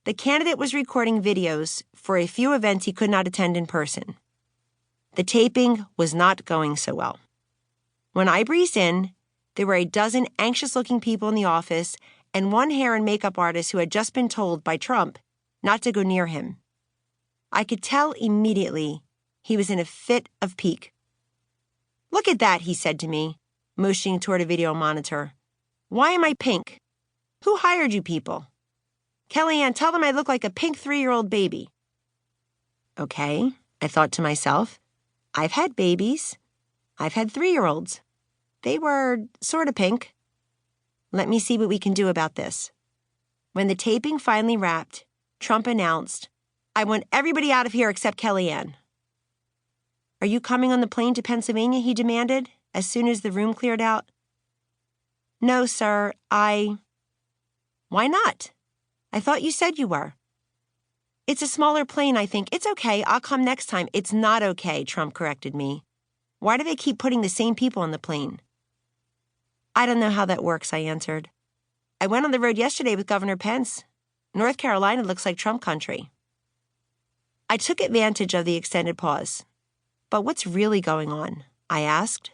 The candidate was recording videos for a few events he could not attend in person. The taping was not going so well. When I breezed in, there were a dozen anxious-looking people in the office and one hair and makeup artist who had just been told by Trump not to go near him. I could tell immediately he was in a fit of pique. "Look at that," he said to me, motioning toward a video monitor. "Why am I pink? Who hired you people? Kellyanne, tell them I look like a pink 3-year-old baby." Okay, I thought to myself, I've had babies. I've had 3-year-olds. They were sort of pink. Let me see what we can do about this. When the taping finally wrapped, Trump announced, "I want everybody out of here except Kellyanne." "Are you coming on the plane to Pennsylvania?" he demanded, as soon as the room cleared out. "No, sir, Why not? I thought you said you were." "It's a smaller plane, I think. It's okay. I'll come next time." "It's not okay," Trump corrected me. "Why do they keep putting the same people on the plane?" "I don't know how that works," I answered. "I went on the road yesterday with Governor Pence. North Carolina looks like Trump country." I took advantage of the extended pause. "But what's really going on?" I asked.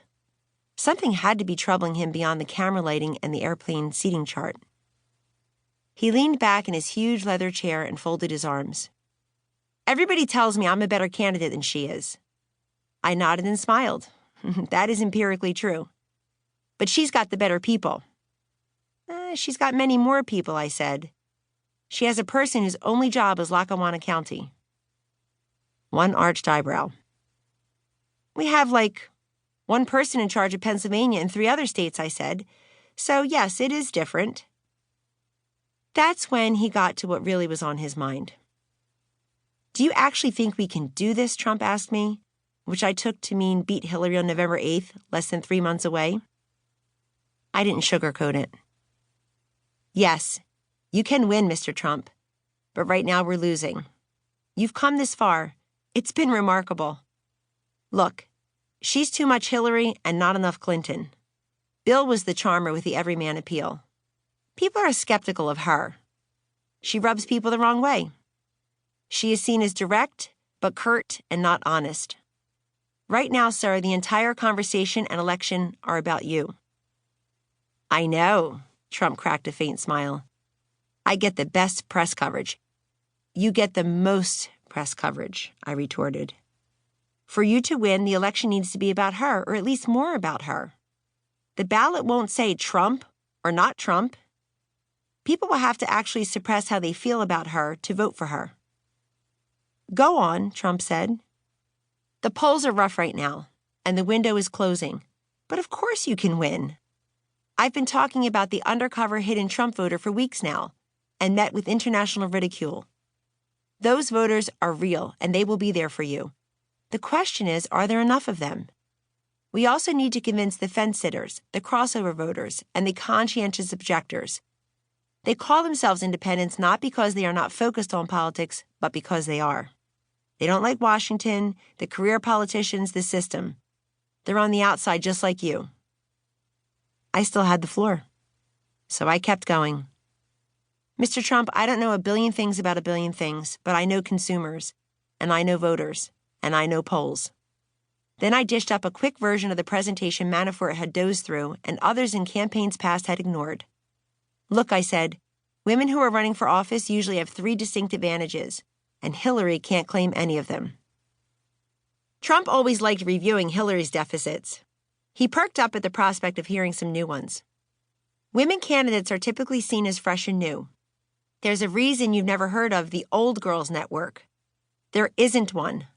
Something had to be troubling him beyond the camera lighting and the airplane seating chart. He leaned back in his huge leather chair and folded his arms. "Everybody tells me I'm a better candidate than she is." I nodded and smiled. "That is empirically true. But she's got the better people." "She's got many more people," I said. "She has a person whose only job is Lackawanna County." One arched eyebrow. "We have, one person in charge of Pennsylvania and 3 other states," I said. "So, yes, it is different." That's when he got to what really was on his mind. "Do you actually think we can do this?" Trump asked me, which I took to mean beat Hillary on November 8th, less than 3 months away. I didn't sugarcoat it. "Yes, you can win, Mr. Trump, but right now we're losing. You've come this far. It's been remarkable. Look, she's too much Hillary and not enough Clinton. Bill was the charmer with the everyman appeal. People are skeptical of her. She rubs people the wrong way. She is seen as direct, but curt and not honest. Right now, sir, the entire conversation and election are about you." "I know," Trump cracked a faint smile. "I get the best press coverage." "You get the most press coverage," I retorted. "For you to win, the election needs to be about her, or at least more about her. The ballot won't say Trump or not Trump. People will have to actually suppress how they feel about her to vote for her." "Go on," Trump said. "The polls are rough right now, and the window is closing. But of course you can win. I've been talking about the undercover hidden Trump voter for weeks now, and met with international ridicule. Those voters are real, and they will be there for you. The question is, are there enough of them? We also need to convince the fence-sitters, the crossover voters, and the conscientious objectors. They call themselves independents not because they are not focused on politics, but because they are. They don't like Washington, the career politicians, the system. They're on the outside just like you." I still had the floor, so I kept going. "Mr. Trump, I don't know a billion things about a billion things, but I know consumers, and I know voters, and I know polls." Then I dished up a quick version of the presentation Manafort had dozed through and others in campaigns past had ignored. "Look," I said, "women who are running for office usually have 3 distinct advantages, and Hillary can't claim any of them." Trump always liked reviewing Hillary's deficits. He perked up at the prospect of hearing some new ones. "Women candidates are typically seen as fresh and new. There's a reason you've never heard of the Old Girls Network. There isn't one.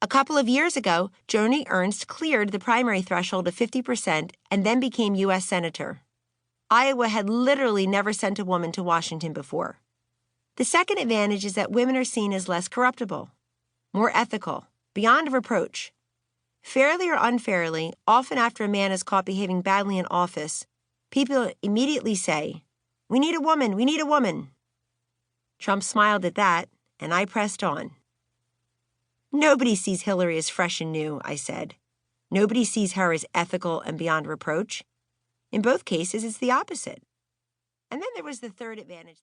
A couple of years ago, Joni Ernst cleared the primary threshold of 50% and then became U.S. Senator. Iowa had literally never sent a woman to Washington before. The second advantage is that women are seen as less corruptible, more ethical, beyond reproach. Fairly or unfairly, often after a man is caught behaving badly in office, people immediately say, 'We need a woman, we need a woman.'" Trump smiled at that, and I pressed on. "Nobody sees Hillary as fresh and new," I said. "Nobody sees her as ethical and beyond reproach. In both cases, it's the opposite." And then there was the third advantage.